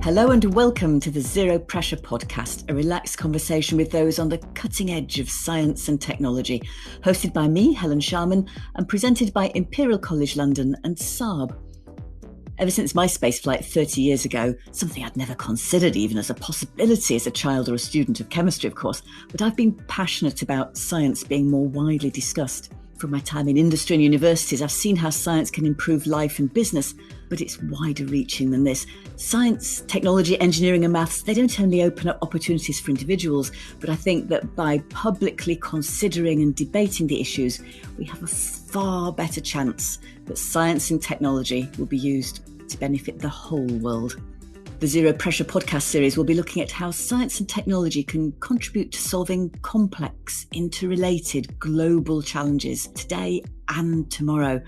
Hello and welcome to the Zero Pressure Podcast, a relaxed conversation with those on the cutting edge of science and technology, hosted by me, Helen Sharman, and presented by Imperial College London and Saab. Ever since my spaceflight 30 years ago, something I'd never considered even as a possibility as a child or a student of chemistry, of course, but I've been passionate about science being more widely discussed. From my time in industry and universities, I've seen how science can improve life and business, but it's wider reaching than this. Science, technology, engineering and maths, they don't only open up opportunities for individuals, but I think that by publicly considering and debating the issues, we have a far better chance that science and technology will be used to benefit the whole world. The Zero Pressure podcast series will be looking at how science and technology can contribute to solving complex, interrelated global challenges today and tomorrow.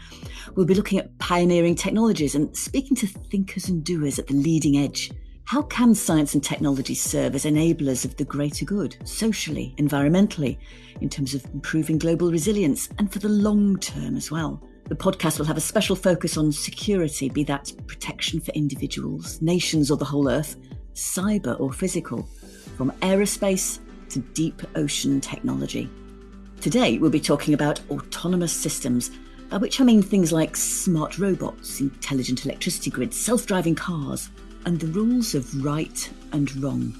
We'll be looking at pioneering technologies and speaking to thinkers and doers at the leading edge. How can science and technology serve as enablers of the greater good, socially, environmentally, in terms of improving global resilience and for the long term as well? The podcast will have a special focus on security, be that protection for individuals, nations or the whole earth, cyber or physical, from aerospace to deep ocean technology. Today we'll be talking about autonomous systems, by which I mean things like smart robots, intelligent electricity grids, self-driving cars, and the rules of right and wrong.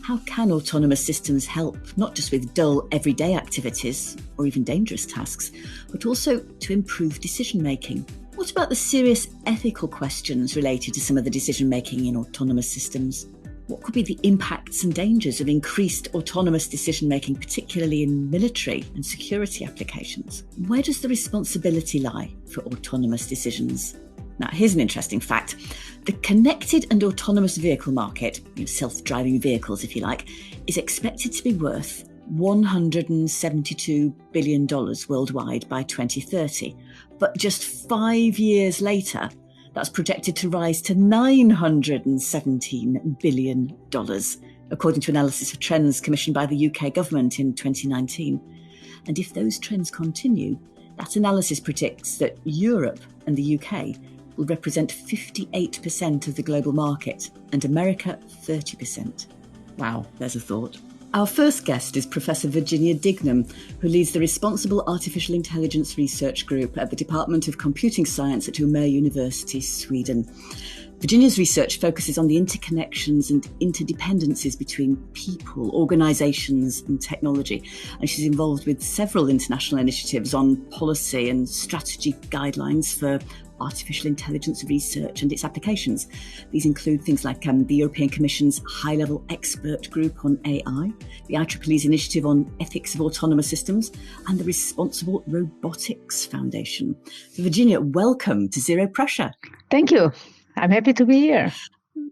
How can autonomous systems help, not just with dull everyday activities or even dangerous tasks, but also to improve decision-making? What about the serious ethical questions related to some of the decision-making in autonomous systems? What could be the impacts and dangers of increased autonomous decision-making, particularly in military and security applications? Where does the responsibility lie for autonomous decisions? Now, here's an interesting fact. The connected and autonomous vehicle market, self-driving vehicles if you like, is expected to be worth $172 billion worldwide by 2030. But just 5 years later, that's projected to rise to $917 billion, according to analysis of trends commissioned by the UK government in 2019. And if those trends continue, that analysis predicts that Europe and the UK will represent 58% of the global market and America 30%. Wow, there's a thought. Our first guest is Professor Virginia Dignam, who leads the Responsible Artificial Intelligence Research Group at the Department of Computing Science at Umeå University, Sweden. Virginia's research focuses on the interconnections and interdependencies between people, organisations and technology, and she's involved with several international initiatives on policy and strategy guidelines for artificial intelligence research and its applications. These include things like the European Commission's high-level expert group on AI, the IEEE's initiative on ethics of autonomous systems, and the Responsible Robotics Foundation. So Virginia, welcome to Zero Pressure. Thank you. I'm happy to be here.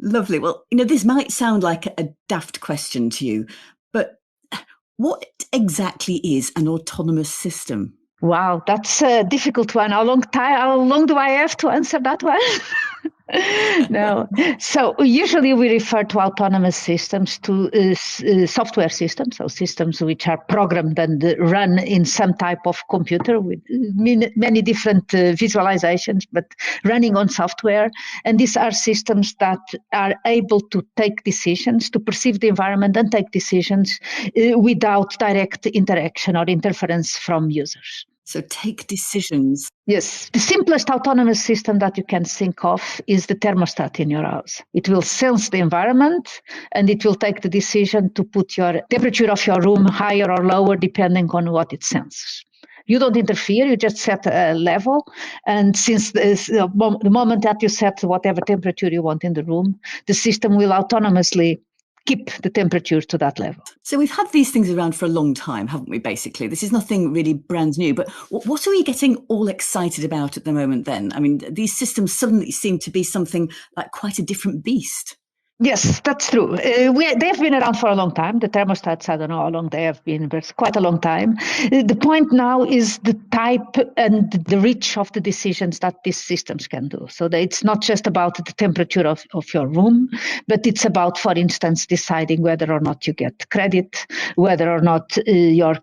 Lovely. Well, this might sound like a daft question to you, but what exactly is an autonomous system? Wow, that's a difficult one. How long do I have to answer that one? No. So usually we refer to autonomous systems to software systems, so systems which are programmed and run in some type of computer with many different visualizations, but running on software. And these are systems that are able to take decisions, to perceive the environment and take decisions without direct interaction or interference from users. So take decisions. Yes. The simplest autonomous system that you can think of is the thermostat in your house. It will sense the environment and it will take the decision to put your temperature of your room higher or lower depending on what it senses. You don't interfere, you just set a level. And since the moment that you set whatever temperature you want in the room, the system will autonomously keep the temperature to that level. So we've had these things around for a long time, haven't we, basically? This is nothing really brand new, but what are we getting all excited about at the moment then? I mean, these systems suddenly seem to be something like quite a different beast. Yes, that's true. They've been around for a long time. The thermostats, I don't know how long they have been, but it's quite a long time. The point now is the type and the reach of the decisions that these systems can do. So that it's not just about the temperature of your room, but it's about, for instance, deciding whether or not you get credit, whether or not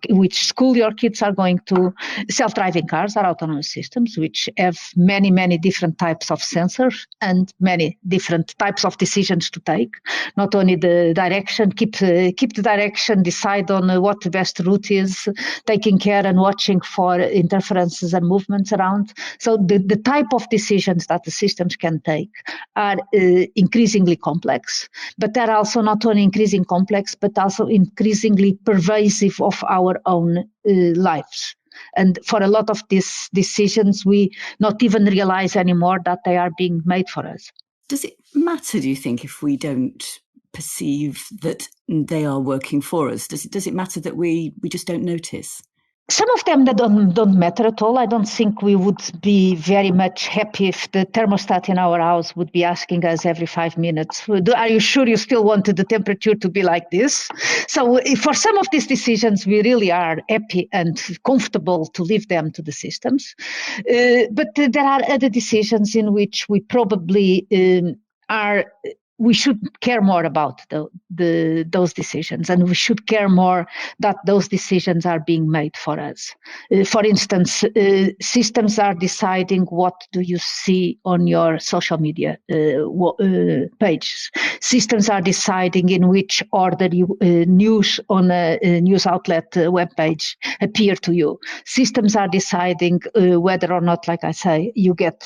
which school your kids are going to. Self-driving cars are autonomous systems, which have many, many different types of sensors and many different types of decisions to take. Not only the direction, keep the direction, decide on what the best route is, taking care and watching for interferences and movements around. So the type of decisions that the systems can take are increasingly complex, but they're also not only increasing complex, but also increasingly pervasive of our own lives. And for a lot of these decisions, we not even realize anymore that they are being made for us. Does it matter, do you think, if we don't perceive that they are working for us? Does it matter that we just don't notice? Some of them that don't matter at all. I don't think we would be very much happy if the thermostat in our house would be asking us every 5 minutes, are you sure you still wanted the temperature to be like this? So for some of these decisions, we really are happy and comfortable to leave them to the systems. But there are other decisions in which we probably we should care more about those decisions, and we should care more that those decisions are being made for us. For instance, systems are deciding what do you see on your social media pages. Systems are deciding in which order news on a news outlet webpage appear to you. Systems are deciding whether or not, like I say, you get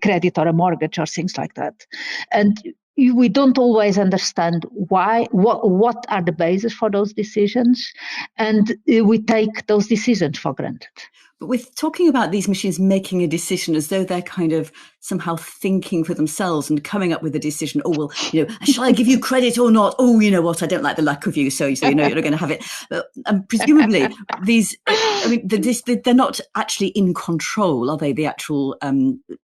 credit or a mortgage or things like that. And we don't always understand why, what are the bases for those decisions, and we take those decisions for granted. But with talking about these machines making a decision as though they're kind of somehow thinking for themselves and coming up with a decision, shall I give you credit or not? Oh, you know what, I don't like the look of you, so you know you're not going to have it. And presumably they're not actually in control, are they, the actual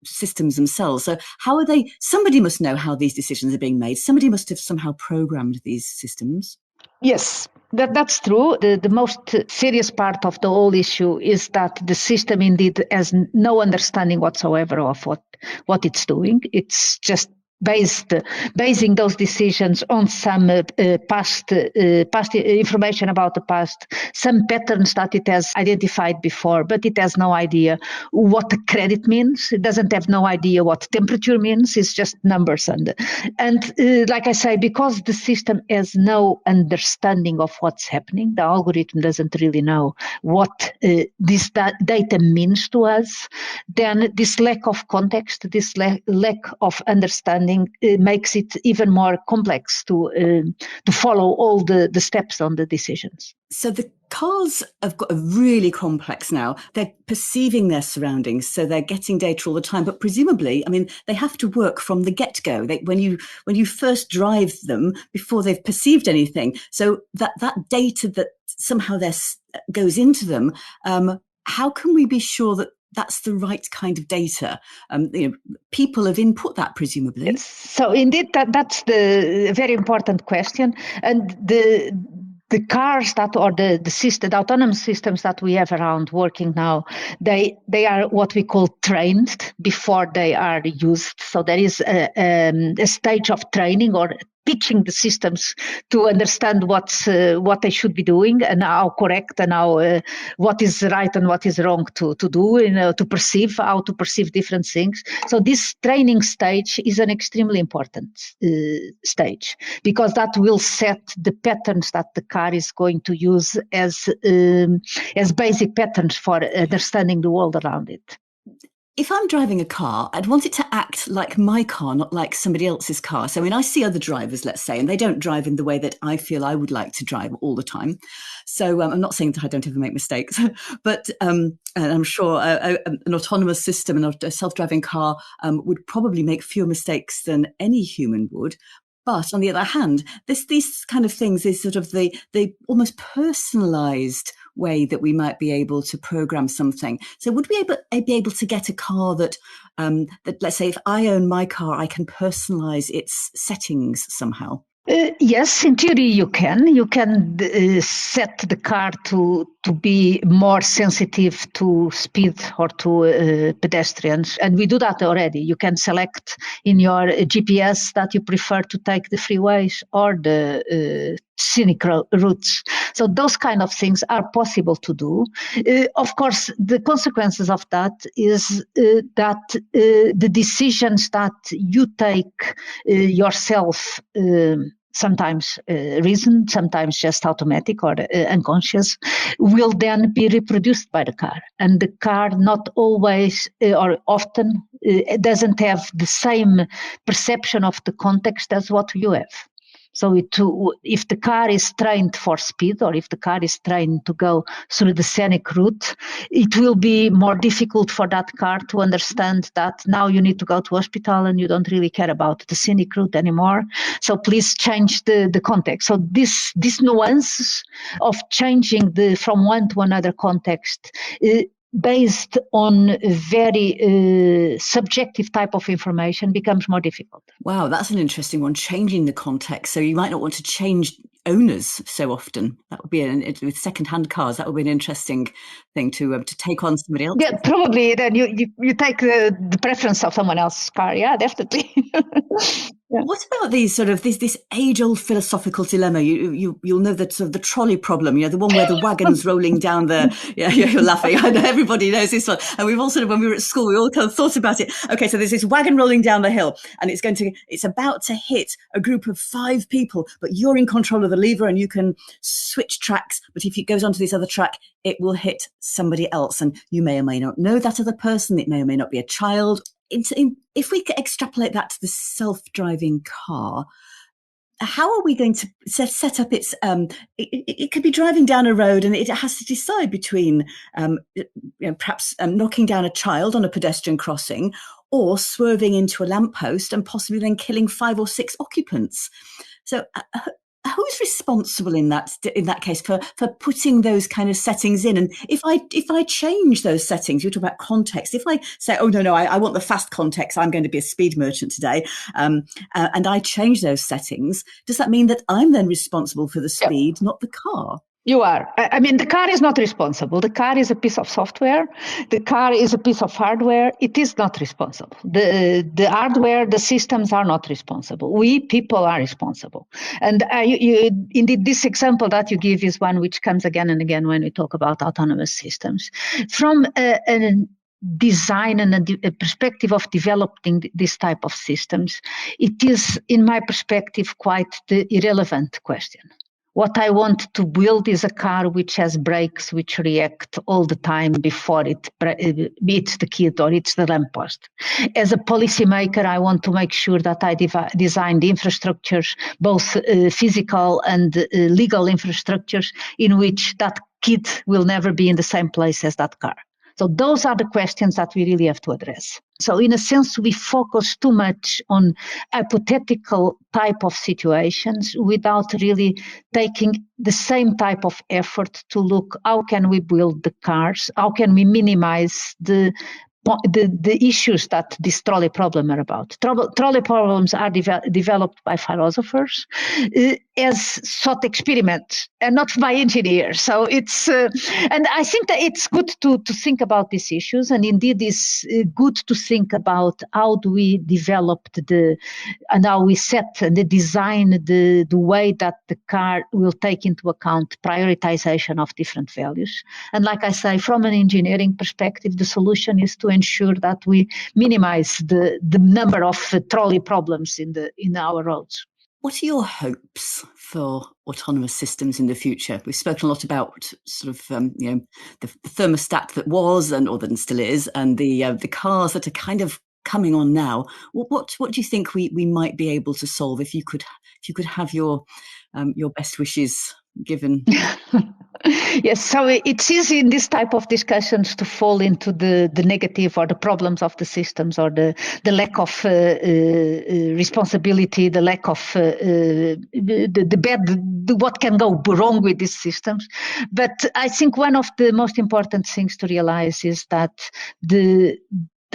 systems themselves? So how are they? Somebody must know how these decisions are being made. Somebody must have somehow programmed these systems. Yes, that's true. The most serious part of the whole issue is that the system indeed has no understanding whatsoever of what it's doing. It's just basing those decisions on some past information about the past, some patterns that it has identified before, but it has no idea what the credit means. It doesn't have no idea what temperature means. It's just numbers. And like I say, because the system has no understanding of what's happening, the algorithm doesn't really know what this data means to us, then this lack of context, this lack of understanding makes it even more complex to follow all the steps on the decisions. So the cars have got a really complex now. They're perceiving their surroundings, so they're getting data all the time. But presumably, they have to work from the get-go. When you first drive them, before they've perceived anything, so that data that somehow goes into them, how can we be sure that that's the right kind of data? People have input that, presumably. Yes. So indeed, that's the very important question. And the cars the autonomous systems that we have around working now, they are what we call trained before they are used. So there is a stage of training or teaching the systems to understand what they should be doing and how correct and how what is right and what is wrong to do, to perceive, how to perceive different things. So this training stage is an extremely important stage, because that will set the patterns that the car is going to use as basic patterns for understanding the world around it. If I'm driving a car, I'd want it to act like my car, not like somebody else's car. So, I see other drivers, let's say, and they don't drive in the way that I feel I would like to drive all the time. So I'm not saying that I don't ever make mistakes, but and I'm sure an autonomous system and a self-driving car would probably make fewer mistakes than any human would. But on the other hand, these kind of things is sort of the almost personalized way that we might be able to program something. So would we be able to get a car that let's say if I own my car, I can personalize its settings somehow? Yes, in theory you can. You can set the car to to be more sensitive to speed or to pedestrians. And we do that already. You can select in your GPS that you prefer to take the freeways or the scenic routes. So those kind of things are possible to do. Of course, the consequences of that is that the decisions that you take yourself, sometimes reasoned, sometimes just automatic or unconscious, will then be reproduced by the car. And the car not always or often doesn't have the same perception of the context as what you have. So if the car is trained for speed, or if the car is trained to go through the scenic route, it will be more difficult for that car to understand that now you need to go to hospital and you don't really care about the scenic route anymore. So please change the context. So this nuance of changing from one to another context based on very subjective type of information becomes more difficult. Wow, that's an interesting one, changing the context. So you might not want to change owners so often. That would be with second-hand cars. That would be an interesting thing to take on somebody else. Yeah, probably. Then you take the preference of someone else's car. Yeah, definitely. Yeah. What about these sort of this age-old philosophical dilemma? You'll know that sort of the trolley problem. The one where the wagon's rolling down the. Yeah, you're laughing. I know everybody knows this one. And we've all sort of, when we were at school, we all kind of thought about it. Okay, so there's this wagon rolling down the hill, and it's about to hit a group of 5 people, but you're in control of the lever and you can switch tracks. But if it goes onto this other track, it will hit somebody else, and you may or may not know that other person. It may or may not be a child. If we extrapolate that to the self-driving car, how are we going to set up its? It could be driving down a road and it has to decide between perhaps knocking down a child on a pedestrian crossing, or swerving into a lamppost and possibly then killing 5 or 6 occupants. So who's responsible in that case for putting those kind of settings in? And if I change those settings, you talk about context. If I say, oh no, I want the fast context, I'm going to be a speed merchant today, and I change those settings, does that mean that I'm then responsible for the speed, not the car? You are. I mean, the car is not responsible. The car is a piece of software. The car is a piece of hardware. It is not responsible. The hardware, the systems are not responsible. We people are responsible. And indeed, this example that you give is one which comes again and again when we talk about autonomous systems. From a design and a perspective of developing this type of systems, it is, in my perspective, quite the irrelevant question. What I want to build is a car which has brakes which react all the time before it hits the kid or hits the lamppost. As a policymaker, I want to make sure that I design the infrastructures, both physical and legal infrastructures, in which that kid will never be in the same place as that car. So those are the questions that we really have to address. So in a sense, we focus too much on hypothetical type of situations without really taking the same type of effort to look, how can we build the cars? How can we minimize the issues that this trolley problem are about? Trolley problems are developed by philosophers as thought experiments and not by engineers. So it's, and I think that it's good to think about these issues, and indeed it's good to think about how do we develop and how we set and design the way that the car will take into account prioritization of different values. And like I say, from an engineering perspective, the solution is to ensure that we minimize the number of trolley problems in our roads. What are your hopes for autonomous systems in the future? We've spoken a lot about sort of the thermostat that was or that still is, and the cars that are kind of coming on now. What do you think we might be able to solve if you could have your best wishes given? Yes, so it's easy in this type of discussions to fall into the negative or the problems of the systems, or the lack of responsibility, the lack of the bad, what can go wrong with these systems. But I think one of the most important things to realize is that the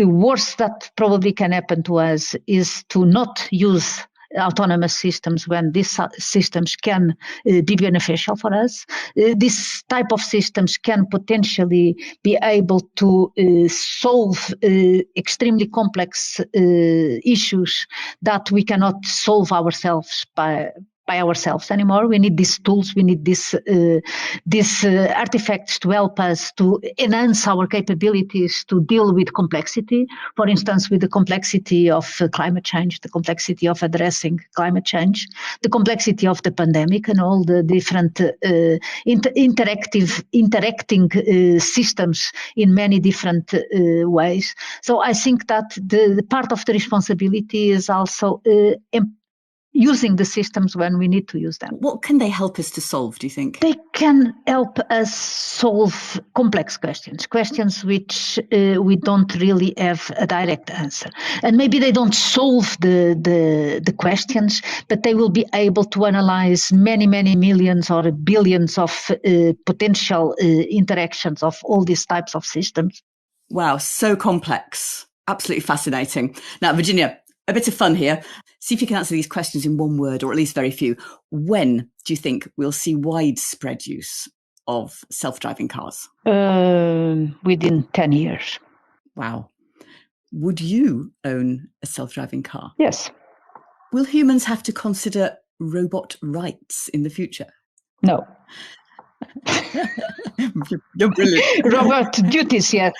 worst that probably can happen to us is to not use autonomous systems when these systems can be beneficial for us. This type of systems can potentially be able to solve extremely complex issues that we cannot solve ourselves by ourselves anymore. We need these tools, we need these artifacts to help us to enhance our capabilities to deal with complexity. For instance, with the complexity of climate change, the complexity of addressing climate change, the complexity of the pandemic, and all the different interacting systems in many different ways. So I think that the part of the responsibility is also using the systems when we need to use them. What can they help us to solve, do you think? They can help us solve complex questions which we don't really have a direct answer. And maybe they don't solve the questions, but they will be able to analyze many, many millions or billions of potential interactions of all these types of systems. Wow, so complex. Absolutely fascinating. Now, Virginia, a bit of fun here. See if you can answer these questions in one word, or at least very few. When do you think we'll see widespread use of self-driving cars? Within 10 years. Wow. Would you own a self-driving car? Yes. Will humans have to consider robot rights in the future? No. You're brilliant. Robot duties, yes.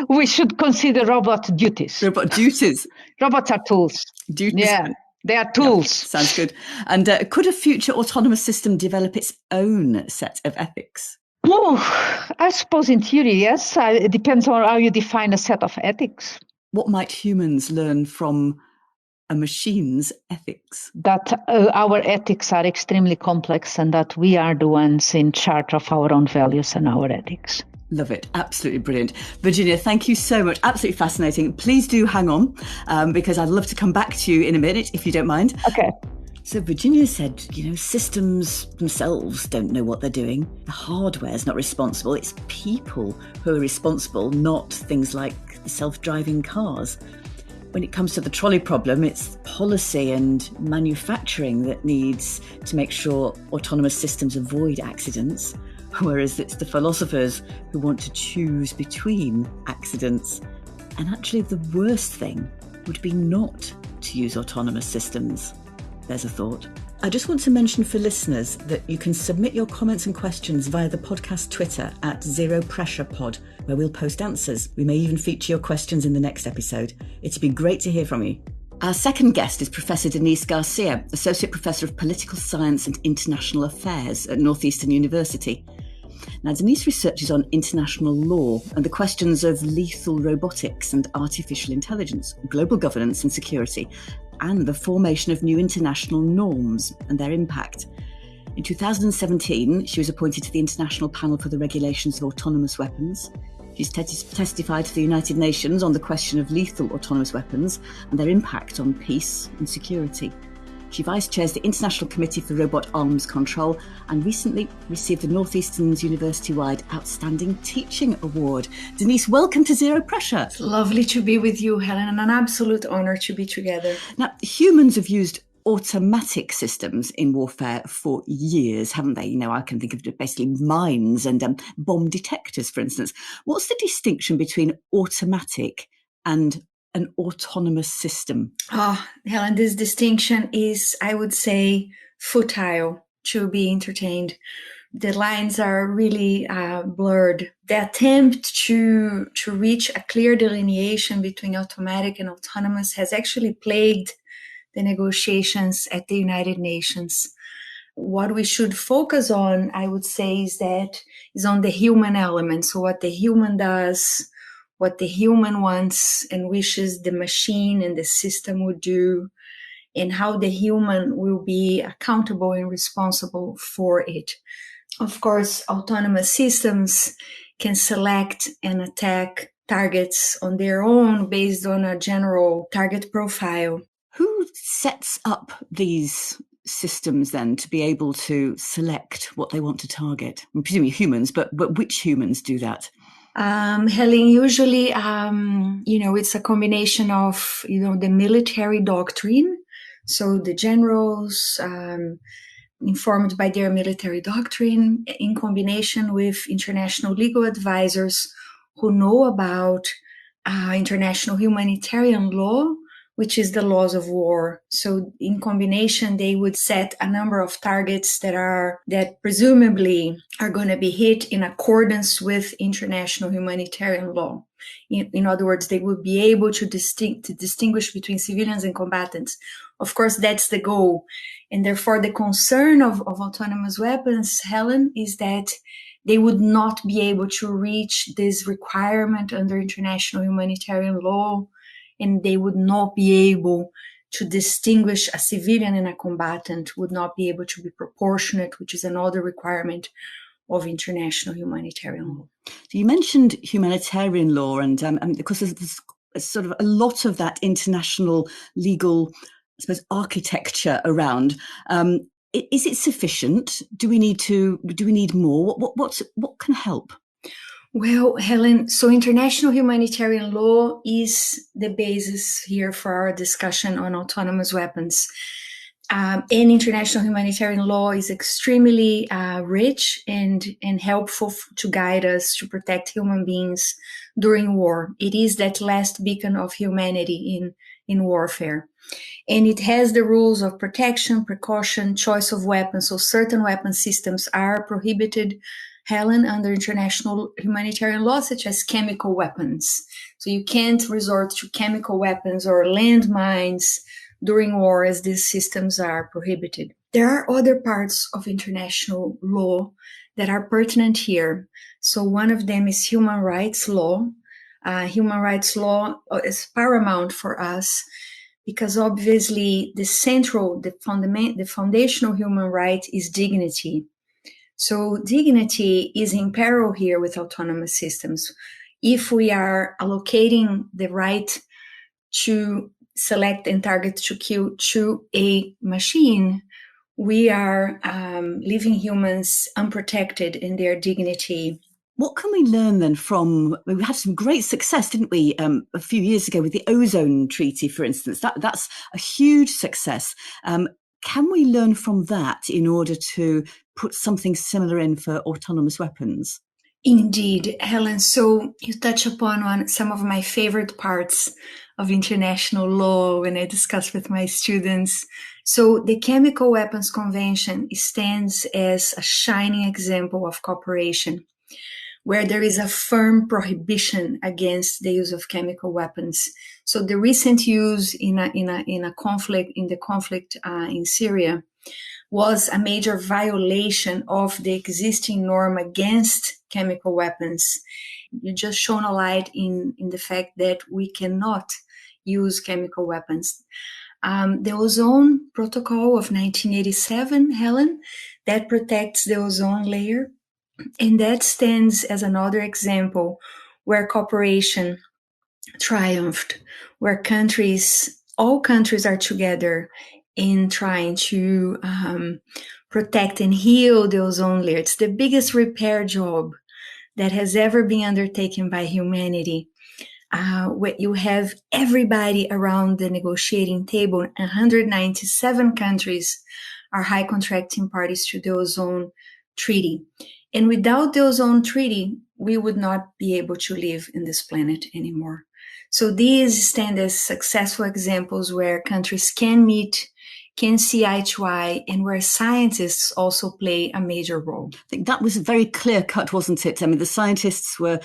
We should consider robot duties. Robot duties. Robots are tools. Duties. Yeah, they are tools. Yeah, sounds good. And could a future autonomous system develop its own set of ethics? Oh, I suppose in theory, yes. It depends on how you define a set of ethics. What might humans learn from a machine's ethics? That our ethics are extremely complex and that we are the ones in charge of our own values and our ethics. Love it. Absolutely brilliant. Virginia, thank you so much. Absolutely fascinating. Please do hang on because I'd love to come back to you in a minute, if you don't mind. Okay. So Virginia said, systems themselves don't know what they're doing. The hardware's not responsible. It's people who are responsible, not things like the self-driving cars. When it comes to the trolley problem, it's policy and manufacturing that needs to make sure autonomous systems avoid accidents. Whereas it's the philosophers who want to choose between accidents. And actually, the worst thing would be not to use autonomous systems. There's a thought. I just want to mention for listeners that you can submit your comments and questions via the podcast Twitter at Zero Pressure Pod, where we'll post answers. We may even feature your questions in the next episode. It'd be great to hear from you. Our second guest is Professor Denise Garcia, Associate Professor of Political Science and International Affairs at Northeastern University. Now, Denise researches on international law and the questions of lethal robotics and artificial intelligence, global governance and security, and the formation of new international norms and their impact. In 2017, she was appointed to the International Panel for the Regulations of Autonomous Weapons. She's testified to the United Nations on the question of lethal autonomous weapons and their impact on peace and security. She vice-chairs the International Committee for Robot Arms Control and recently received the Northeastern's university-wide Outstanding Teaching Award. Denise, welcome to Zero Pressure. It's lovely to be with you, Helen, and an absolute honor to be together. Now, humans have used automatic systems in warfare for years, haven't they? I can think of basically mines and bomb detectors, for instance. What's the distinction between automatic and an autonomous system? Helen, this distinction is, I would say, futile to be entertained. The lines are really blurred. The attempt to reach a clear delineation between automatic and autonomous has actually plagued the negotiations at the United Nations. What we should focus on, I would say, is on the human element. So what the human does, what the human wants and wishes the machine and the system would do, and how the human will be accountable and responsible for it. Of course, autonomous systems can select and attack targets on their own based on a general target profile. Who sets up these systems then to be able to select what they want to target? Presumably humans, but which humans do that? Helen, usually, it's a combination of, the military doctrine. So the generals, informed by their military doctrine, in combination with international legal advisors who know about international humanitarian law, which is the laws of war. So in combination, they would set a number of targets that presumably are going to be hit in accordance with international humanitarian law. In other words, they would be able to distinguish between civilians and combatants. Of course, that's the goal. And therefore, the concern of autonomous weapons, Helen, is that they would not be able to reach this requirement under international humanitarian law, and they would not be able to distinguish a civilian and a combatant, would not be able to be proportionate, which is another requirement of international humanitarian law. So you mentioned humanitarian law, and because there's sort of a lot of that international legal, I suppose, architecture around. Is it sufficient? Do we need more? What can help? Well, Helen, so international humanitarian law is the basis here for our discussion on autonomous weapons. And international humanitarian law is extremely rich and helpful to guide us to protect human beings during war. It is that last beacon of humanity in warfare. And it has the rules of protection, precaution, choice of weapons. So certain weapon systems are prohibited, Helen, under international humanitarian law, such as chemical weapons. So you can't resort to chemical weapons or landmines during war, as these systems are prohibited. There are other parts of international law that are pertinent here. So one of them is human rights law. Human rights law is paramount for us because obviously the foundational human right is dignity. So dignity is in peril here with autonomous systems. If we are allocating the right to select and target to kill to a machine, we are leaving humans unprotected in their dignity. What can we learn then from, we had some great success, didn't we, a few years ago with the ozone treaty, for instance. That's a huge success. Can we learn from that in order to put something similar in for autonomous weapons? Indeed, Helen. So you touch upon some of my favorite parts of international law when I discuss with my students. So the Chemical Weapons Convention stands as a shining example of cooperation, where there is a firm prohibition against the use of chemical weapons. So the recent use in the conflict in Syria was a major violation of the existing norm against chemical weapons. You just shone a light in the fact that we cannot use chemical weapons. The Ozone Protocol of 1987, Helen, that protects the ozone layer. And that stands as another example where cooperation triumphed, where all countries are together in trying to protect and heal the ozone layer. It's the biggest repair job that has ever been undertaken by humanity. Where you have everybody around the negotiating table, 197 countries are high contracting parties to the ozone treaty. And without the ozone treaty, we would not be able to live in this planet anymore. So these stand as successful examples where countries can meet, can see eye to eye, and where scientists also play a major role. I think that was very clear cut, wasn't it? I mean, the scientists were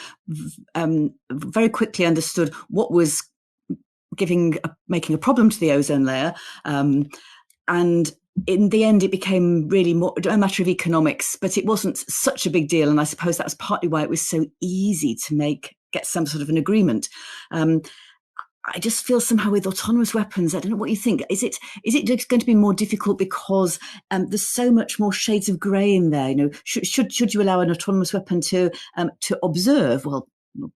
very quickly understood what was making a problem to the ozone layer. And in the end, it became really more a matter of economics, but it wasn't such a big deal. And I suppose that's partly why it was so easy to get some sort of an agreement. I just feel somehow with autonomous weapons, I don't know what you think. Is it just going to be more difficult because there's so much more shades of grey in there? You know, should you allow an autonomous weapon to observe? Well,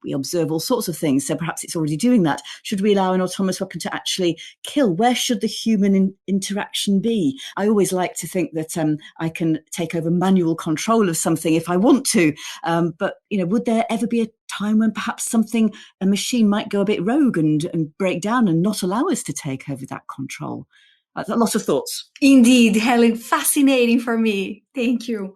we observe all sorts of things, so perhaps it's already doing that. Should we allow an autonomous weapon to actually kill? Where should the human interaction be? I always like to think that I can take over manual control of something if I want to, but would there ever be a time when perhaps a machine might go a bit rogue and break down and not allow us to take over that control? Lots of thoughts. Indeed, Helen, fascinating for me. Thank you.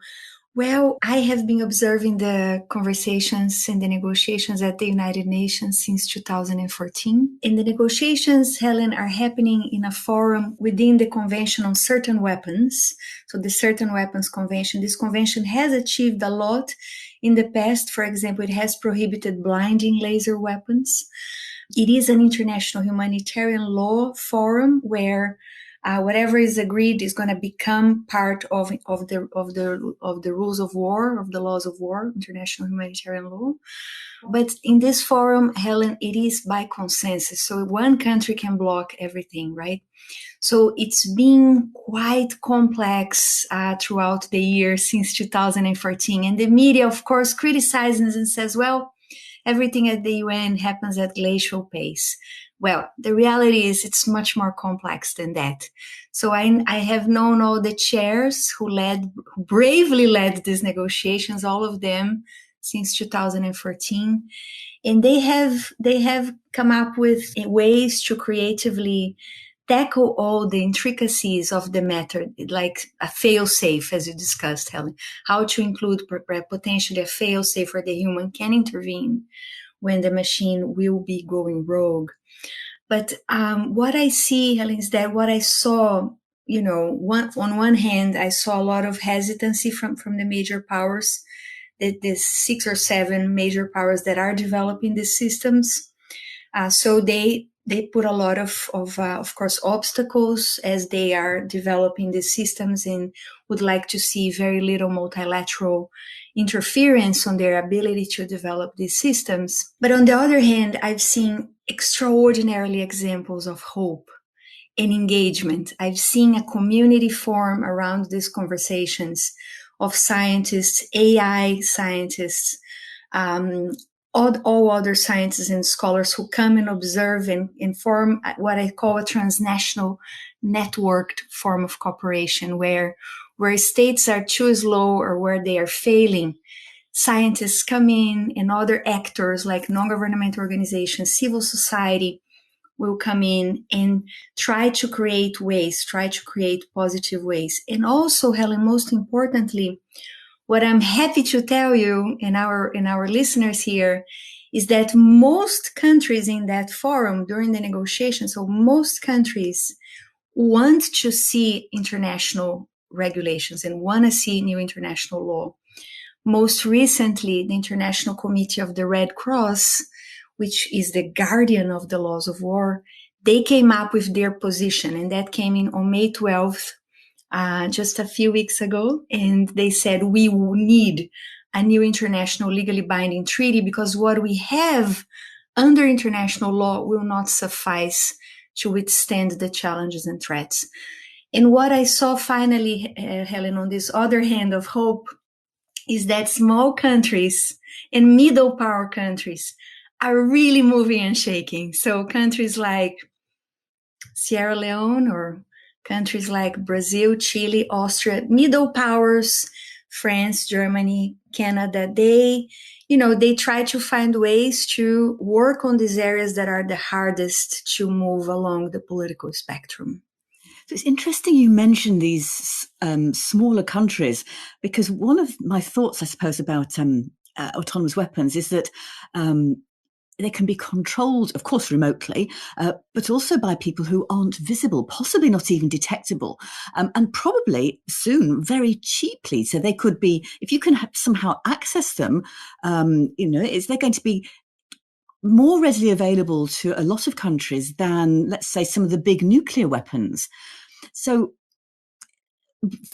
Well, I have been observing the conversations and the negotiations at the United Nations since 2014. And the negotiations, Helen, are happening in a forum within the Convention on Certain Weapons. So the Certain Weapons Convention, this convention has achieved a lot in the past. For example, it has prohibited blinding laser weapons. It is an international humanitarian law forum where whatever is agreed is going to become part of the rules of war, of the laws of war, international humanitarian law. But in this forum, Helen, it is by consensus. So one country can block everything, right? So it's been quite complex throughout the year since 2014. And the media, of course, criticizes and says, well, everything at the UN happens at glacial pace. Well, the reality is it's much more complex than that. So I have known all the chairs who bravely led these negotiations, all of them since 2014. And they have come up with ways to creatively tackle all the intricacies of the matter, like a fail-safe, as you discussed, Helen, how to include potentially a fail-safe where the human can intervene when the machine will be going rogue. But what I see, Helen, is that what I saw, on one hand, I saw a lot of hesitancy from the major powers, that there's 6 or 7 major powers that are developing these systems. So they put a lot of course, obstacles as they are developing these systems and would like to see very little multilateral interference on their ability to develop these systems. But on the other hand, I've seen extraordinarily examples of hope and engagement. I've seen a community form around these conversations of scientists, AI scientists, all other scientists and scholars who come and observe and form what I call a transnational networked form of cooperation, where states are too slow or where they are failing. Scientists come in and other actors like non-governmental organizations, civil society will come in and try to create positive ways. And also, Helen, most importantly, what I'm happy to tell you and our listeners here is that most countries in that forum during the negotiations, so most countries want to see international regulations and want to see new international law. Most recently, the International Committee of the Red Cross, which is the guardian of the laws of war, they came up with their position, and that came in on May 12th, just a few weeks ago, and they said we need a new international legally binding treaty because what we have under international law will not suffice to withstand the challenges and threats. And what I saw finally, Helen, on this other hand of hope, is that small countries and middle power countries are really moving and shaking. So countries like Sierra Leone or countries like Brazil, Chile, Austria, middle powers, France, Germany, Canada, they try to find ways to work on these areas that are the hardest to move along the political spectrum. So it's interesting you mentioned these smaller countries, because one of my thoughts, I suppose, about autonomous weapons is that they can be controlled, of course, remotely, but also by people who aren't visible, possibly not even detectable, and probably soon very cheaply. So they could be, if you can somehow access them, they're going to be more readily available to a lot of countries than, let's say, some of the big nuclear weapons. So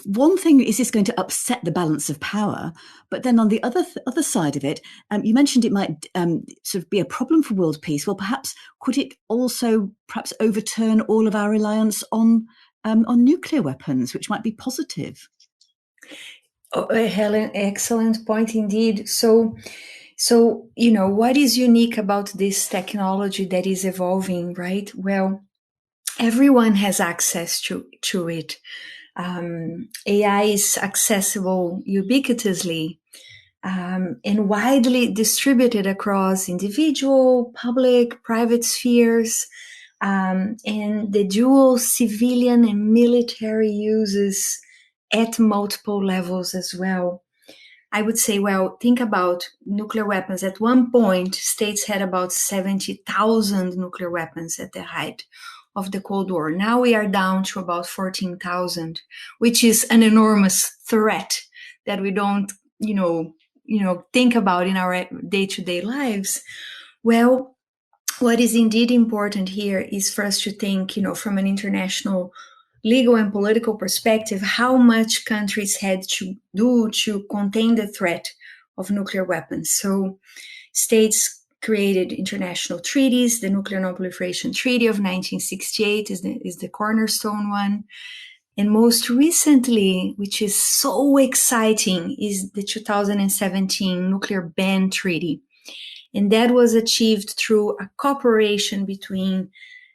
one thing is this going to upset the balance of power, but then on the other side of it, you mentioned it might sort of be a problem for world peace. Well, perhaps could it also perhaps overturn all of our reliance on nuclear weapons, which might be positive? Oh, Helen, excellent point indeed. So, what is unique about this technology that is evolving, right? Well, everyone has access to it. AI is accessible ubiquitously and widely distributed across individual, public, private spheres. and the dual civilian and military uses at multiple levels as well. I would say, well, think about nuclear weapons. At one point, states had about 70,000 nuclear weapons at the height of the Cold War. Now we are down to about 14,000, which is an enormous threat that we don't, think about in our day-to-day lives. Well, what is indeed important here is for us to think, from an international legal and political perspective, how much countries had to do to contain the threat of nuclear weapons. So states created international treaties. The Nuclear Non-Proliferation Treaty of 1968 is the cornerstone one. And most recently, which is so exciting, is the 2017 Nuclear Ban Treaty. And that was achieved through a cooperation between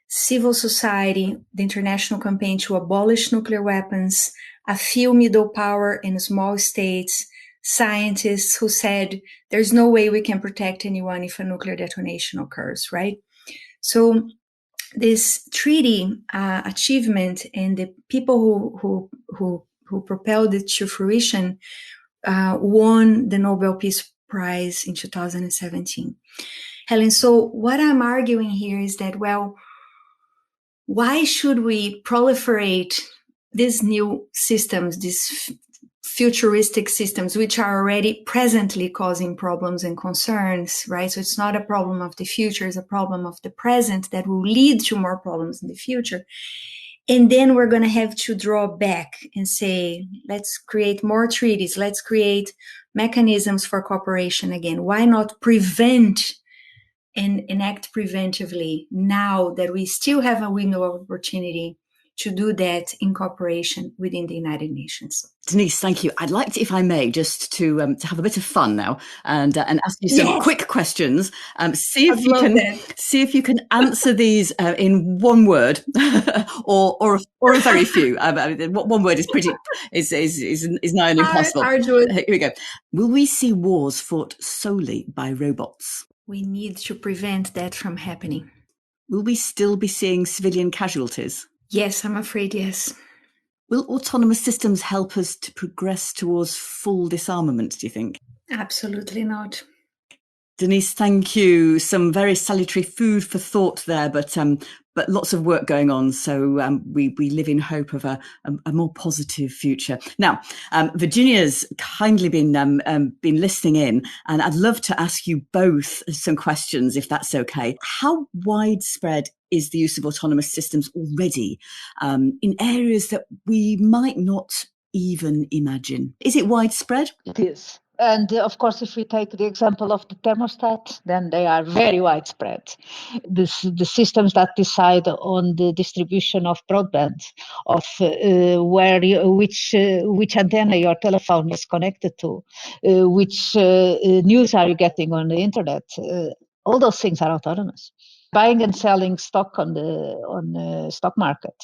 civil society, the international campaign to abolish nuclear weapons, a few middle power and small states, scientists who said there's no way we can protect anyone if a nuclear detonation occurs, right? So this treaty achievement and the people who propelled it to fruition won the Nobel Peace Prize in 2017. Helen, so what I'm arguing here is that, well, why should we proliferate these new systems, these futuristic systems, which are already presently causing problems and concerns, right? So it's not a problem of the future, it's a problem of the present that will lead to more problems in the future. And then we're going to have to draw back and say, let's create more treaties, let's create mechanisms for cooperation again. Why not prevent and act preventively now that we still have a window of opportunity to do that in cooperation within the United Nations? Denise, thank you. I'd like to, if I may, just to have a bit of fun now and ask you some quick questions. See if you can answer these in one word or a very few. One word is pretty is nigh on impossible. Here we go. Will we see wars fought solely by robots? We need to prevent that from happening. Will we still be seeing civilian casualties? Yes, I'm afraid yes. Will autonomous systems help us to progress towards full disarmament, do you think? Absolutely not. Denise, thank you. Some very salutary food for thought there, but lots of work going on. So we live in hope of a more positive future. Now, Virginia's kindly been listening in, and I'd love to ask you both some questions, if that's okay. How widespread is the use of autonomous systems already in areas that we might not even imagine? Is it widespread? It is. And of course, if we take the example of the thermostat, then they are very widespread. The systems that decide on the distribution of broadband, of which antenna your telephone is connected to, which news are you getting on the internet, all those things are autonomous. Buying and selling stock on the stock market.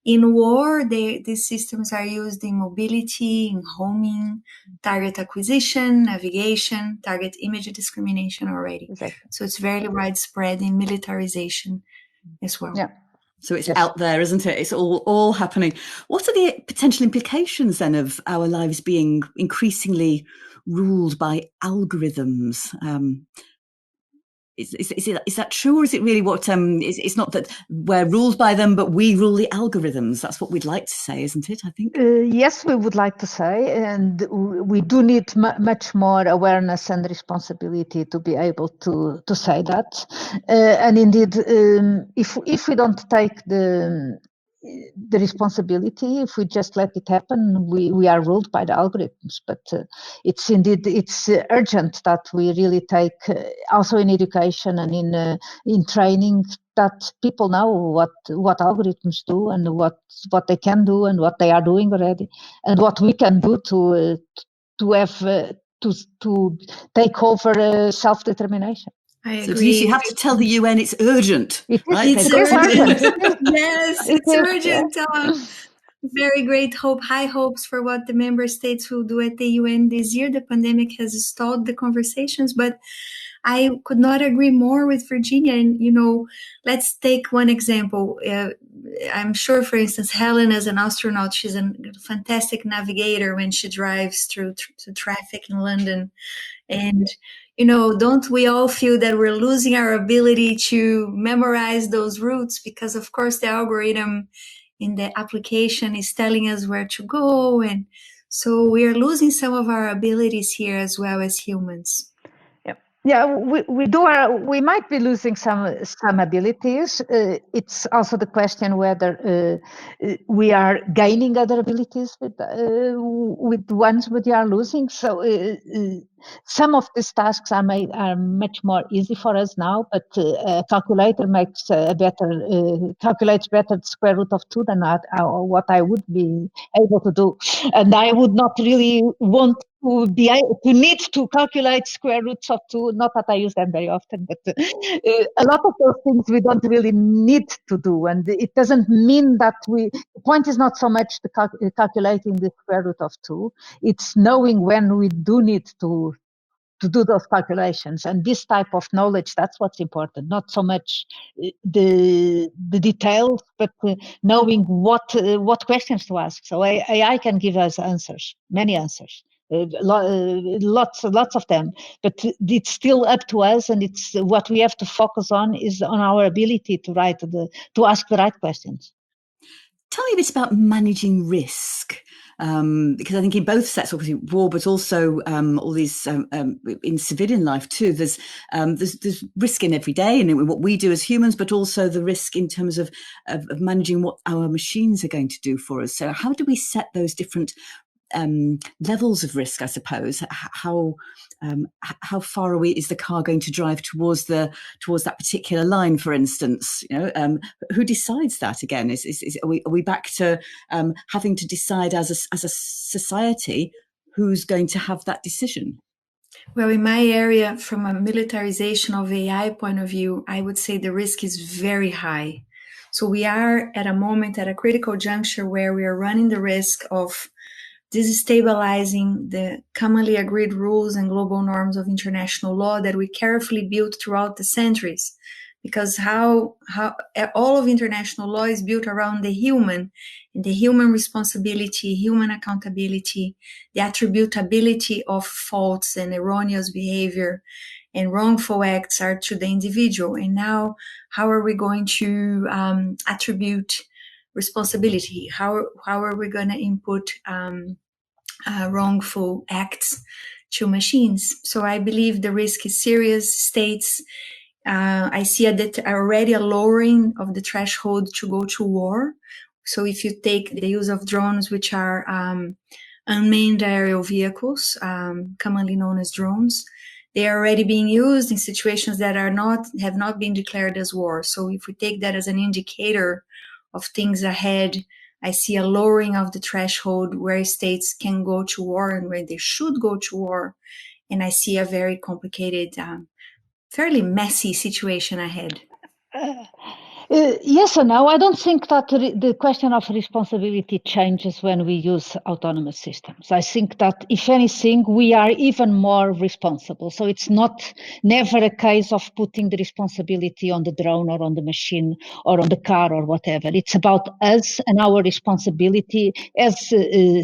In war, these systems are used in mobility, in homing, target acquisition, navigation, target image discrimination already. Exactly. So it's very widespread in militarization as well. Yeah. So it's out there, isn't it? It's all happening. What are the potential implications then of our lives being increasingly ruled by algorithms? Is that true, or is it really what it's not that we're ruled by them, but we rule the algorithms? That's what we'd like to say, isn't it? I think yes, we would like to say, and we do need much more awareness and responsibility to be able to say that. And indeed, if we don't take the responsibility, if we just let it happen, we are ruled by the algorithms. But it's urgent that we really take also in education and in training, that people know what algorithms do and what they can do and what they are doing already, and what we can do to take over self-determination. I agree. Denise, you have to tell the UN it's urgent. It's urgent. Yes, it's urgent. very great high hopes for what the member states will do at the UN this year. The pandemic has stalled the conversations, but I could not agree more with Virginia. And, let's take one example. I'm sure, for instance, Helen, as an astronaut, she's a fantastic navigator when she drives through traffic in London. And, don't we all feel that we're losing our ability to memorize those routes? Because, of course, the algorithm in the application is telling us where to go. And so we are losing some of our abilities here as well as humans. Yeah, we might be losing some abilities. It's also the question whether we are gaining other abilities with the ones we are losing. So some of these tasks are much more easy for us now, but a calculator makes calculates better the square root of 2 than what I would be able to do, and I would not really want to need to calculate square roots of 2, not that I use them very often, but a lot of those things we don't really need to do. And it doesn't mean that the point is not so much calculating the square root of 2, it's knowing when we do need to do those calculations. And this type of knowledge, that's what's important, not so much the details, but knowing what questions to ask. So AI can give us answers, many answers. Lots of them, but it's still up to us, and it's what we have to focus on is on our ability to ask the right questions. Tell me a bit about managing risk, because I think in both sets, obviously war, but also all these in civilian life too. There's risk in every day and in what we do as humans, but also the risk in terms of managing what our machines are going to do for us. So how do we set those different levels of risk, I suppose? How far away is the car going to drive towards that particular line, for instance? Who decides that again? Are we back to having to decide as a society who's going to have that decision? Well, in my area, from a militarization of AI point of view, I would say the risk is very high. So we are at a critical juncture where we are running the risk of destabilizing the commonly agreed rules and global norms of international law that we carefully built throughout the centuries. Because how all of international law is built around the human, and the human responsibility, human accountability, the attributability of faults and erroneous behavior and wrongful acts are to the individual. And now, how are we going to attribute responsibility? How are we going to input wrongful acts to machines? So I believe the risk is serious. States, I see already a lowering of the threshold to go to war. So if you take the use of drones, which are unmanned aerial vehicles, commonly known as drones, they are already being used in situations that have not been declared as war. So if we take that as an indicator of things ahead, I see a lowering of the threshold where states can go to war and where they should go to war. And I see a very complicated, fairly messy situation ahead. Yes and no. I don't think that the question of responsibility changes when we use autonomous systems. I think that, if anything, we are even more responsible. So it's never a case of putting the responsibility on the drone or on the machine or on the car or whatever. It's about us and our responsibility as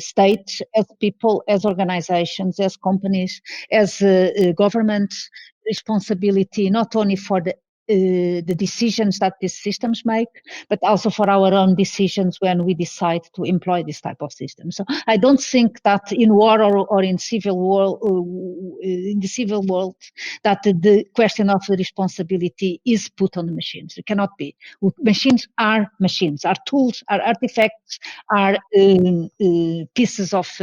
states, as people, as organizations, as companies, as governments. Responsibility not only for the decisions that these systems make, but also for our own decisions when we decide to employ this type of system. So I don't think that in war or in civil war, in the civil world, that the question of the responsibility is put on the machines. It cannot be. Machines, are tools, are artifacts, are pieces of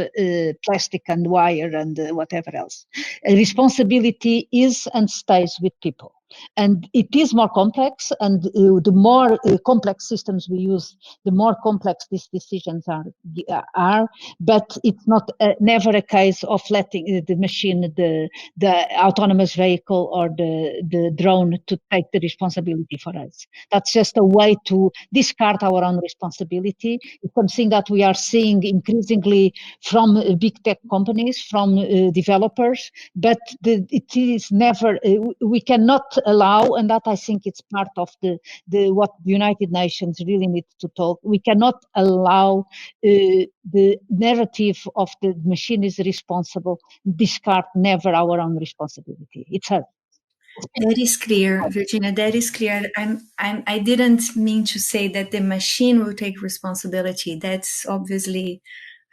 plastic and wire and whatever else. Responsibility is and stays with people. And it is more complex, and the more complex systems we use, the more complex these decisions are. But it's not never a case of letting the machine, the autonomous vehicle or the drone to take the responsibility for us. That's just a way to discard our own responsibility. It's something that we are seeing increasingly from big tech companies, from developers, but it is never, we cannot allow, and that I think it's part of the what the United Nations really needs to talk. We cannot allow the narrative of the machine is responsible, discard never our own responsibility. It's her. That is clear, Virginia. That is clear. I didn't mean to say that the machine will take responsibility. That's obviously,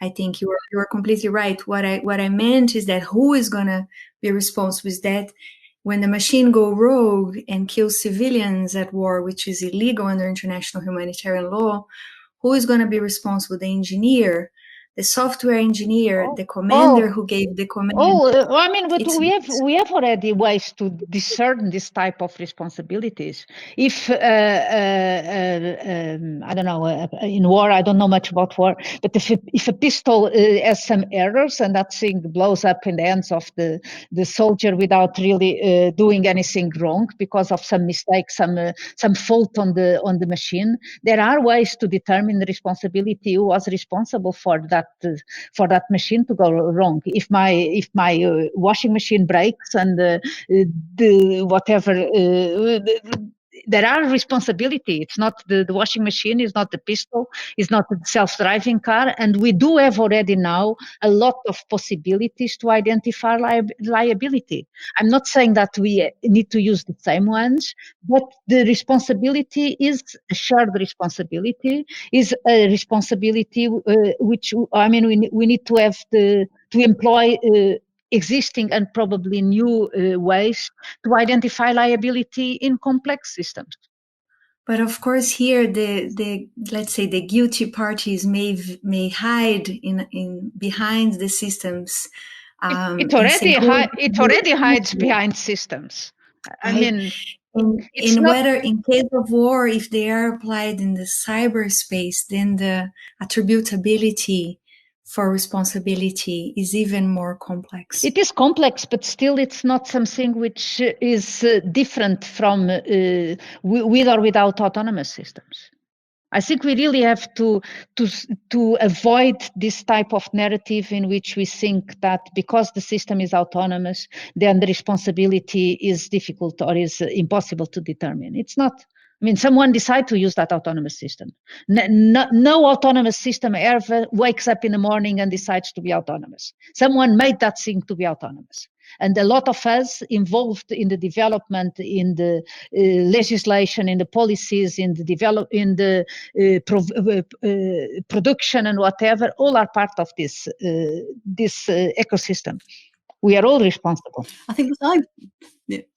I think you are completely right. What I meant is that who is gonna be responsible is that when the machine go rogue and kills civilians at war, which is illegal under international humanitarian law, who is gonna be responsible? The engineer, the software engineer, the commander who gave the command. I mean, but we have already ways to discern this type of responsibilities. If I don't know, in war, I don't know much about war, but if a pistol has some errors and that thing blows up in the hands of the soldier without really doing anything wrong because of some mistake, some fault on the machine, there are ways to determine the responsibility who was responsible for that machine to go wrong. If my washing machine breaks and there are responsibility. It's not the washing machine, it's not the pistol, it's not the self-driving car. And we do have already now a lot of possibilities to identify liability. I'm not saying that we need to use the same ones, but the responsibility is a shared responsibility, is a responsibility which, I mean, we need to have to employ existing and probably new ways to identify liability in complex systems. But of course, here the let's say the guilty parties may hide in behind the systems. It already hides behind systems. I mean, whether in case of war, if they are applied in the cyberspace, then the attributability for responsibility is even more complex. It is complex, but still it's not something which is different from with or without autonomous systems. I think we really have to avoid this type of narrative in which we think that because the system is autonomous, then the responsibility is difficult or is impossible to determine. It's not. I mean, someone decides to use that autonomous system. No autonomous system ever wakes up in the morning and decides to be autonomous. Someone made that thing to be autonomous. And a lot of us involved in the development, in the legislation, in the policies, in the production and whatever, all are part of this ecosystem. We are all responsible. I think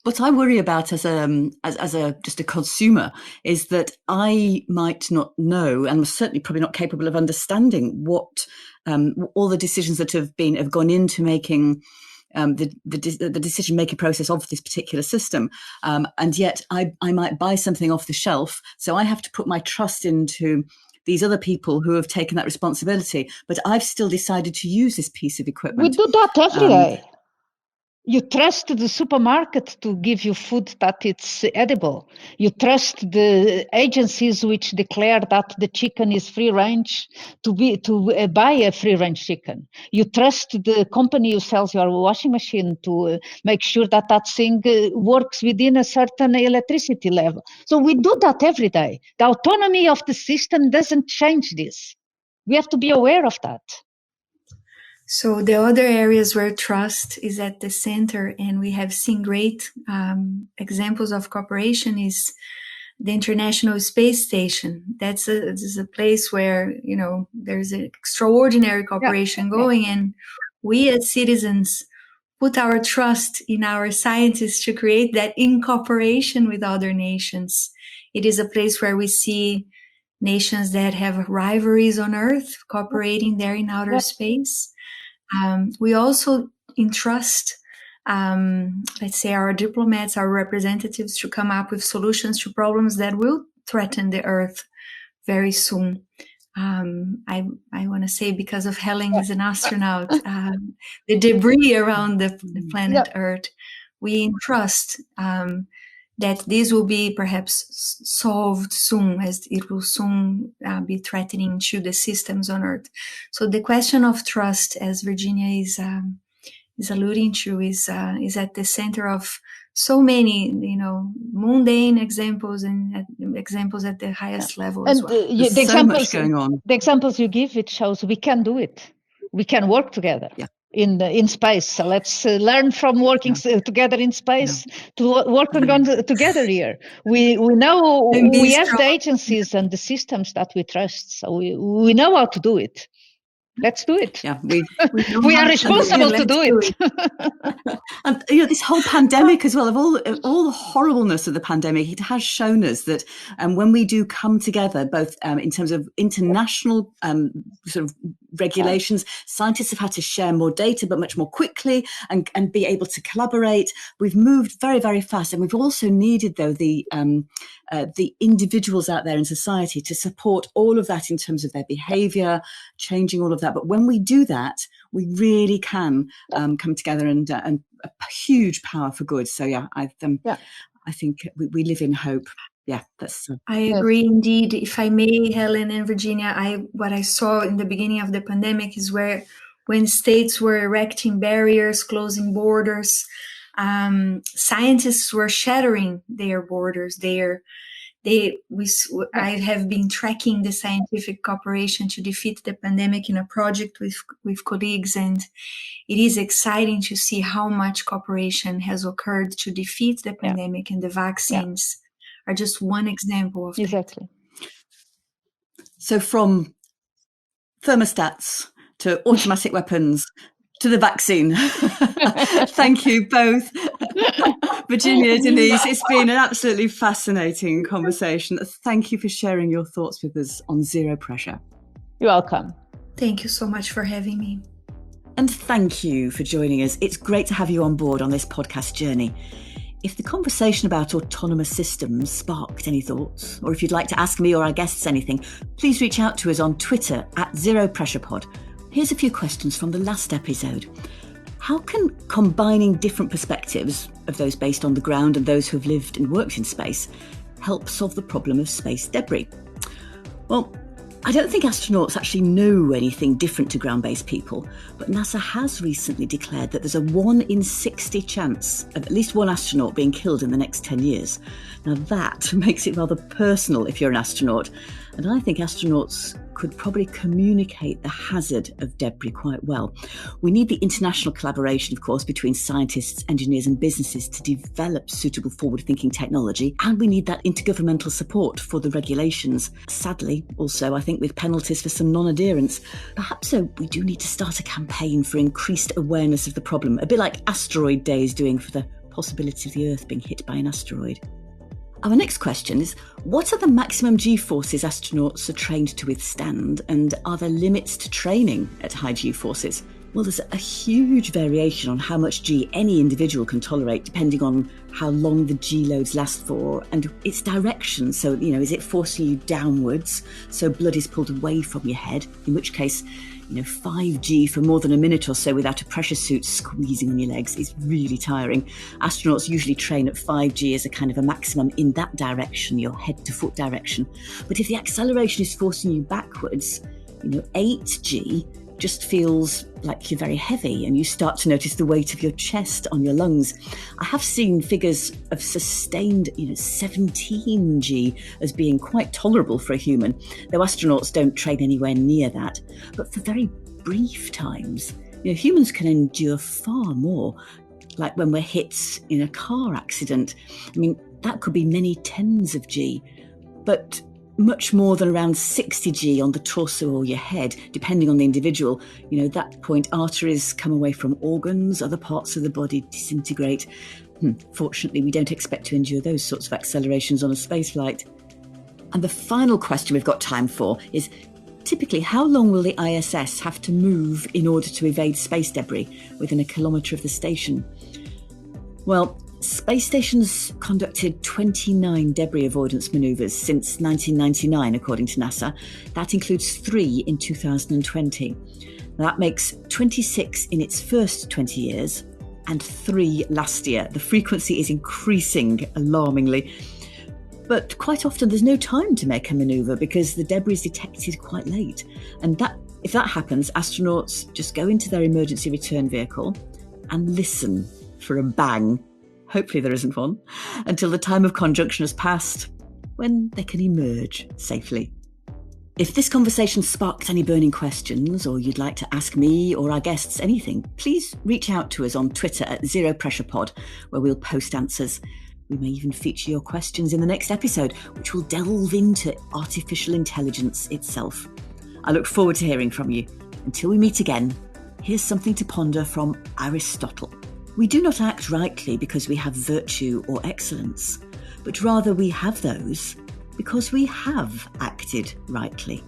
what I worry about as just a consumer is that I might not know, and was certainly probably not capable of understanding what all the decisions that have gone into making the decision-making process of this particular system. And yet I might buy something off the shelf. So I have to put my trust into these other people who have taken that responsibility. But I've still decided to use this piece of equipment. We do that every day. You trust the supermarket to give you food that it's edible. You trust the agencies which declare that the chicken is free range to buy a free range chicken. You trust the company who sells your washing machine to make sure that thing works within a certain electricity level. So we do that every day. The autonomy of the system doesn't change this. We have to be aware of that. So the other areas where trust is at the center, and we have seen great examples of cooperation, is the International Space Station. This is a place where, there's an extraordinary cooperation going, and we as citizens put our trust in our scientists to create that in cooperation with other nations. It is a place where we see nations that have rivalries on Earth cooperating there in outer space. We also entrust let's say, our diplomats, our representatives to come up with solutions to problems that will threaten the Earth very soon. I want to say, because of Helen is an astronaut, the debris around the planet Earth, we entrust that this will be perhaps solved soon, as it will soon be threatening to the systems on Earth. So the question of trust, as Virginia is alluding to, is at the center of so many, mundane examples and examples at the highest level as well. There's so much going on. The examples you give, it shows we can do it. We can work together in space. So let's learn from working together in space to working on together here. We know we have the agencies and the systems that we trust. So we know how to do it. Let's do it. Yeah, we are responsible to do it. And this whole pandemic as well, of all the horribleness of the pandemic, it has shown us that when we do come together, both in terms of international sort of regulations, scientists have had to share more data, but much more quickly, and be able to collaborate. We've moved very, very fast, and we've also needed, though, the individuals out there in society to support all of that in terms of their behaviour, changing all of that. But when we do that, we really can come together and a huge power for good. So I think we live in hope. Yeah, that's. I agree indeed. If I may, Helen and Virginia, what I saw in the beginning of the pandemic is when states were erecting barriers, closing borders, scientists were shattering their borders. I have been tracking the scientific cooperation to defeat the pandemic in a project with colleagues, and it is exciting to see how much cooperation has occurred to defeat the pandemic, and the vaccines are just one example of exactly. that. So from thermostats to automatic weapons to the vaccine. Thank you both. Virginia, Denise, it's been an absolutely fascinating conversation. Thank you for sharing your thoughts with us on Zero Pressure. You're welcome. Thank you so much for having me. And thank you for joining us. It's great to have you on board on this podcast journey. If the conversation about autonomous systems sparked any thoughts, or if you'd like to ask me or our guests anything, please reach out to us on Twitter @ZeroPressurePod. Here's a few questions from the last episode. How can combining different perspectives of those based on the ground and those who have lived and worked in space help solve the problem of space debris? Well, I don't think astronauts actually know anything different to ground-based people, but NASA has recently declared that there's a 1 in 60 chance of at least one astronaut being killed in the next 10 years. Now that makes it rather personal if you're an astronaut, and I think astronauts could probably communicate the hazard of debris quite well. We need the international collaboration, of course, between scientists, engineers and businesses to develop suitable forward-thinking technology, and we need that intergovernmental support for the regulations. Sadly, also, I think with penalties for some non-adherence. Perhaps we do need to start a campaign for increased awareness of the problem, a bit like Asteroid Day is doing for the possibility of the Earth being hit by an asteroid. Our next question is, what are the maximum G-forces astronauts are trained to withstand, and are there limits to training at high G-forces? Well, there's a huge variation on how much G any individual can tolerate, depending on how long the G loads last for and its direction. So, is it forcing you downwards, so blood is pulled away from your head, in which case 5G for more than a minute or so without a pressure suit squeezing on your legs is really tiring. Astronauts usually train at 5G as a kind of a maximum in that direction, your head to foot direction. But if the acceleration is forcing you backwards, 8G just feels like you're very heavy and you start to notice the weight of your chest on your lungs. I have seen figures of sustained 17G as being quite tolerable for a human, though astronauts don't train anywhere near that. But for very brief times, humans can endure far more, like when we're hit in a car accident. That could be many tens of G, but much more than around 60G on the torso or your head, depending on the individual. At that point, arteries come away from organs, other parts of the body disintegrate. Fortunately, we don't expect to endure those sorts of accelerations on a spaceflight. And the final question we've got time for is, typically, how long will the ISS have to move in order to evade space debris within a kilometre of the station? Well, space stations conducted 29 debris avoidance manoeuvres since 1999, according to NASA. That includes 3 in 2020. That makes 26 in its first 20 years and 3 last year. The frequency is increasing alarmingly. But quite often there's no time to make a manoeuvre because the debris is detected quite late. And if that happens, astronauts just go into their emergency return vehicle and listen for a bang. Hopefully there isn't one, until the time of conjunction has passed, when they can emerge safely. If this conversation sparked any burning questions, or you'd like to ask me or our guests anything, please reach out to us on Twitter at Zero Pressure Pod, where we'll post answers. We may even feature your questions in the next episode, which will delve into artificial intelligence itself. I look forward to hearing from you. Until we meet again, here's something to ponder from Aristotle. We do not act rightly because we have virtue or excellence, but rather we have those because we have acted rightly.